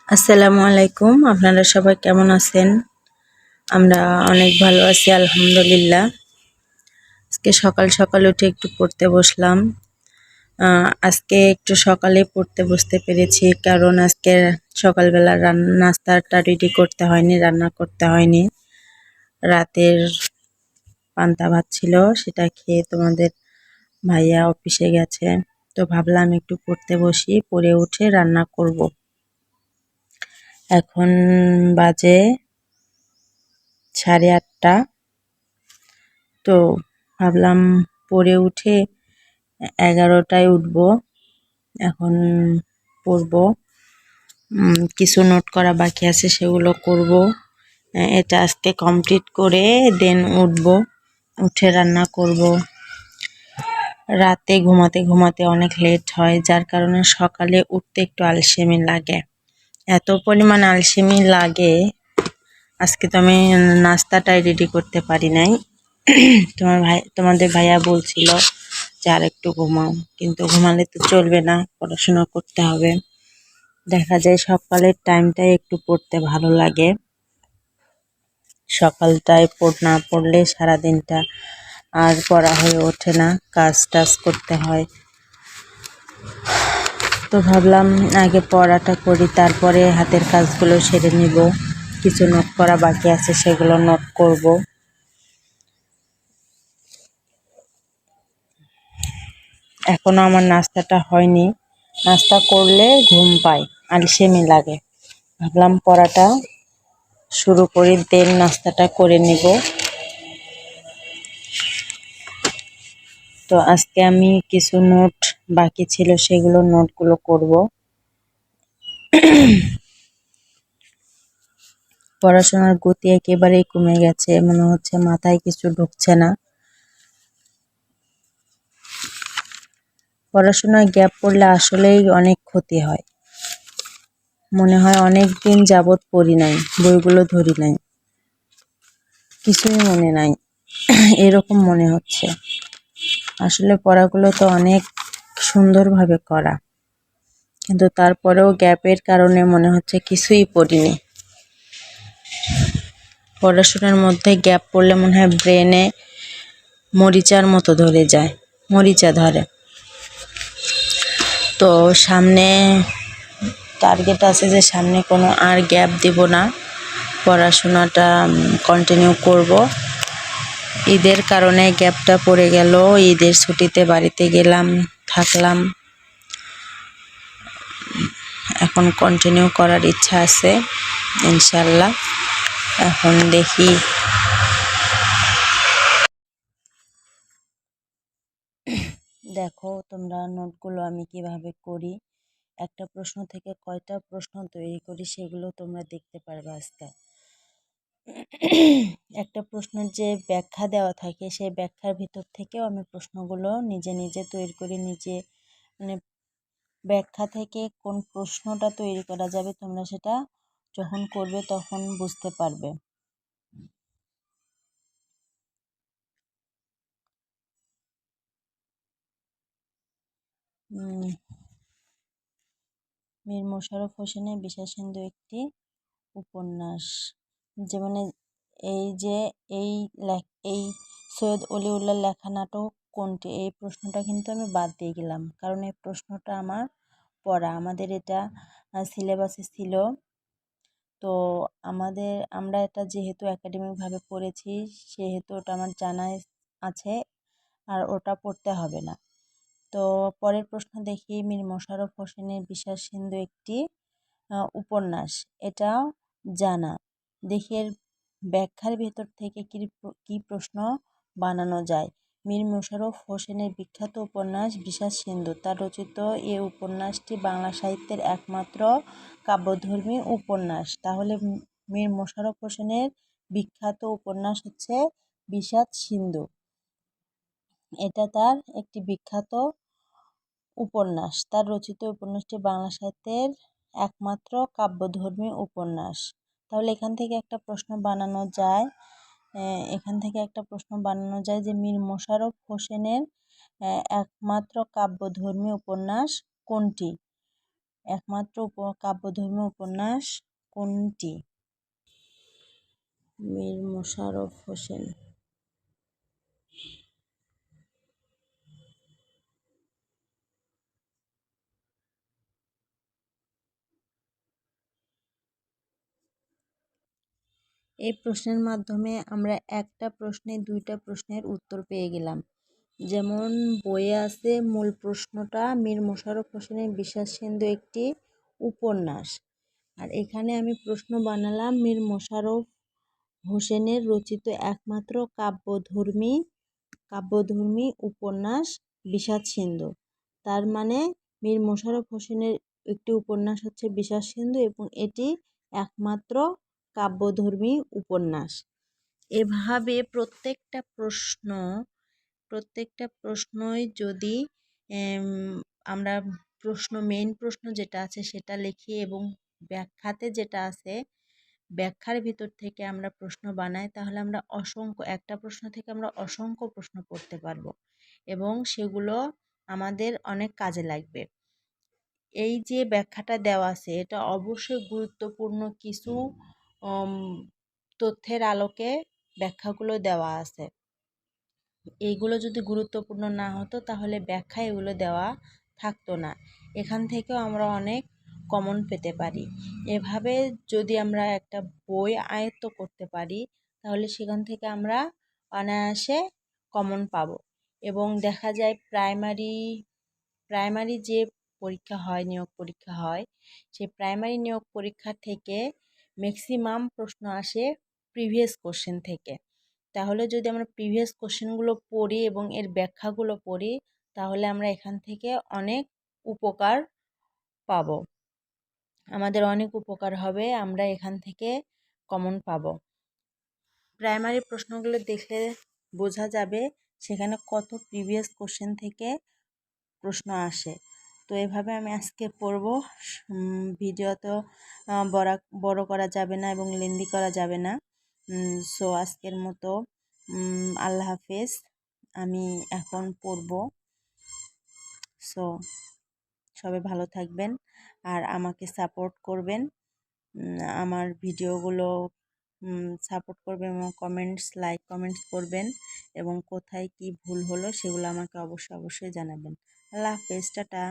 আসসালামু আলাইকুম। আপনারা সবাই কেমন আছেন? আমরা অনেক ভালো আছি আলহামদুলিল্লাহ। আজকে সকাল সকাল উঠে একটু পড়তে বসলাম। আজকে একটু সকালে পড়তে বসতে পেরেছি কারণ আজকে সকালবেলা নাস্তাটা রেডি করতে হয়নি, রান্না করতে হয়নি। রাতের পান্তা ভাত ছিল, সেটা খেয়ে তোমাদের ভাইয়া অফিসে গেছে। তো ভাবলাম একটু পড়তে বসি, পড়ে উঠে রান্না করব। এখন বাজে 8:30। তো ভাবলাম পড়ে উঠে 11টায় উঠবো। এখন পড়বো। কিছু নোট করা বাকি আছে, সেগুলো করব। এটা আজকে কমপ্লিট করে দেন উঠবো, উঠে রান্না করব। রাতে ঘুমাতে ঘুমাতে অনেক লেট হয়, যার কারণে সকালে উঠতে একটু আলসেমি লাগে। এত পরিমাণ আলসেমি লাগে, আজকে তো আমি নাস্তাটাই রেডি করতে পারি নাই। তোমাদের ভাইয়া বলছিল যে আর একটু ঘুমাও, কিন্তু ঘুমালে তো চলবে না, পড়াশোনা করতে হবে। দেখা যায় সকালের টাইমটাই একটু পড়তে ভালো লাগে। সকালটায় না পড়লে সারাদিনটা আর পড়া হয়ে ওঠে না, কাজ টাজ করতে হয়। তো ভাবলাম আগে পড়াটা করি, তারপরে হাতের কাজগুলো সেরে নিব। কিছু নোট করা বাকি আছে, সেগুলো নোট করব। এখনো আমার নাস্তাটা হয়নি। নাস্তা করলে ঘুম পায়, আলসেমি লাগে। ভাবলাম পড়াটা শুরু করি, দেন নাস্তাটা করে নিব। তো আজকে আমি কিছু নোট বাকি ছিল, সেগুলো নোটগুলো করব। পড়াশোনার গতি একেবারেই কমে গেছে, মনে হচ্ছে মাথায় কিছু ঢুকছে না। পড়াশোনায় গ্যাপ পড়লে আসলেই অনেক ক্ষতি হয়। মনে হয় অনেক দিন যাবৎ পড়ি নাই, বইগুলো ধরি নাই, কিছুই মনে নাই, এরকম মনে হচ্ছে। আসলে পড়াগুলো তো অনেক সুন্দরভাবে করা, কিন্তু তারপরেও গ্যাপের কারণে মনে হচ্ছে কিছুই পড়িনি। পড়াশোনার মধ্যে গ্যাপ পড়লে মনে হয় ব্রেনে মরিচার মতো ধরে যায়, মরিচা ধরে। তো সামনে টার্গেট আছে যে সামনে কোনো আর গ্যাপ দিব না, পড়াশোনাটা কন্টিনিউ করব। ঈদের কারণে গ্যাপটা পড়ে গেল, ঈদের ছুটিতে বাড়িতে গেলাম, থাকলাম। এখন কন্টিনিউ করার ইচ্ছা আছে ইনশাল্লাহ। এখন দেখি। দেখো তোমরা নোটগুলো আমি কিভাবে করি, একটা প্রশ্ন থেকে কয়টা প্রশ্ন তৈরি করি সেগুলো তোমরা দেখতে পারবে আজকে। একটা প্রশ্নের যে ব্যাখ্যা দেওয়া থাকে, সেই ব্যাখ্যার ভিতর থেকেও আমি প্রশ্নগুলো নিজে নিজে তৈরি করি। নিজে মানে ব্যাখ্যা থেকে কোন প্রশ্নটা তৈরি করা যাবে, তোমরা সেটা যখন করবে তখন বুঝতে পারবে। মীর মোশাররফ হোসেনের বিষাদ-সিন্ধু একটি উপন্যাস। যেমন এই যে এই এই সৈয়দ অলিউল্লাহর লেখা নাটক কোনটি, এই প্রশ্নটা কিন্তু আমি বাদ দিয়ে গেলাম, কারণ এই প্রশ্নটা আমার পড়া, আমাদের এটা সিলেবাসে ছিল। তো আমরা এটা যেহেতু একাডেমিকভাবে পড়েছি, সেহেতু ওটা আমার জানা আছে, আর ওটা পড়তে হবে না। তো পরের প্রশ্ন দেখি, মীর মোশাররফ হোসেনের বিষাদ-সিন্ধু একটি উপন্যাস, এটা জানা। দেখি এর ব্যাখ্যার ভেতর থেকে কি প্রশ্ন বানানো যায়। মীর মোশাররফ হোসেনের বিখ্যাত উপন্যাস বিষাদ-সিন্ধু, তার রচিত এ উপন্যাসটি বাংলা সাহিত্যের একমাত্র কাব্যধর্মী উপন্যাস। তাহলে মীর মোশাররফ হোসেনের বিখ্যাত উপন্যাস হচ্ছে বিষাদ-সিন্ধু, এটা তার একটি বিখ্যাত উপন্যাস। তার রচিত উপন্যাসটি বাংলা সাহিত্যের একমাত্র কাব্যধর্মী উপন্যাস। তাহলে এখান থেকে একটা প্রশ্ন বানানো যায়, যে মীর মোশাররফ হোসেনের একমাত্র কাব্যধর্মী উপন্যাস কোনটি। একমাত্র কাব্যধর্মী উপন্যাস কোনটি? মীর মশাররফ হোসেন। এই প্রশ্নের মাধ্যমে আমরা একটা প্রশ্নে দুইটা প্রশ্নের উত্তর পেয়ে গেলাম। যেমন বইয়ে আছে মূল প্রশ্নটা মীর মশাররফ হোসেনের বিষাদ-সিন্ধু একটি উপন্যাস, আর এখানে আমি প্রশ্ন বানালাম মীর মশাররফ হোসেনের রচিত একমাত্র কাব্যধর্মী উপন্যাস বিষাদ-সিন্ধু। তার মানে মীর মশাররফ হোসেনের একটি উপন্যাস হচ্ছে বিষাদ-সিন্ধু এবং এটি একমাত্র কাব্যধর্মী উপন্যাস। এভাবে প্রত্যেকটা প্রশ্নই যদি আমরা মেইন প্রশ্ন যেটা আছে সেটা লিখি এবং ব্যাখ্যাতে যেটা আছে ব্যাখ্যার ভিতর থেকে আমরা প্রশ্ন বানাই, তাহলে আমরা একটা প্রশ্ন থেকে আমরা অসংখ্য প্রশ্ন করতে পারবো এবং সেগুলো আমাদের অনেক কাজে লাগবে। এই যে ব্যাখ্যাটা দেওয়া আছে এটা অবশ্যই গুরুত্বপূর্ণ কিছু তথ্যের আলোকে ব্যাখ্যাগুলো দেওয়া আছে। এইগুলো যদি গুরুত্বপূর্ণ না হতো তাহলে ব্যাখ্যা এগুলো দেওয়া থাকতো না। এখান থেকেও আমরা অনেক কমন পেতে পারি। এভাবে যদি আমরা একটা বই আয়ত্ত করতে পারি তাহলে সেখান থেকে আমরা অনায়াসে কমন পাবো। এবং দেখা যায় প্রাইমারি যে পরীক্ষা হয়, নিয়োগ পরীক্ষা হয়, সেই প্রাইমারি নিয়োগ পরীক্ষা থেকে ম্যাক্সিমাম প্রশ্ন আসে প্রিভিয়াস কোশ্চেন থেকে। তাহলে যদি আমরা প্রিভিয়াস কোশ্চেনগুলো পড়ি এবং এর ব্যাখ্যাগুলো পড়ি তাহলে আমরা এখান থেকে অনেক উপকার পাবো। আমাদের অনেক উপকার হবে, আমরা এখান থেকে কমন পাবো। প্রাইমারি প্রশ্নগুলো দেখলে বোঝা যাবে সেখানে কত প্রিভিয়াস কোশ্চেন থেকে প্রশ্ন আসে। তো এভাবে আমি আজকে পড়ব। ভিডিও তো বড় করা যাবে না এবং লেন্দি করা যাবে না। সো আজকের মতো আল্লাহ হাফেজ। আমি এখন পড়ব। সো সবাই ভালো থাকবেন আর আমাকে সাপোর্ট করবেন। আমার ভিডিওগুলো সাপোর্ট করবেন এবং লাইক কমেন্টস করবেন এবং কোথায় কি ভুল হলো সেগুলো আমাকে অবশ্যই জানাবেন। আল্লাহ হাফেজ, টাটা।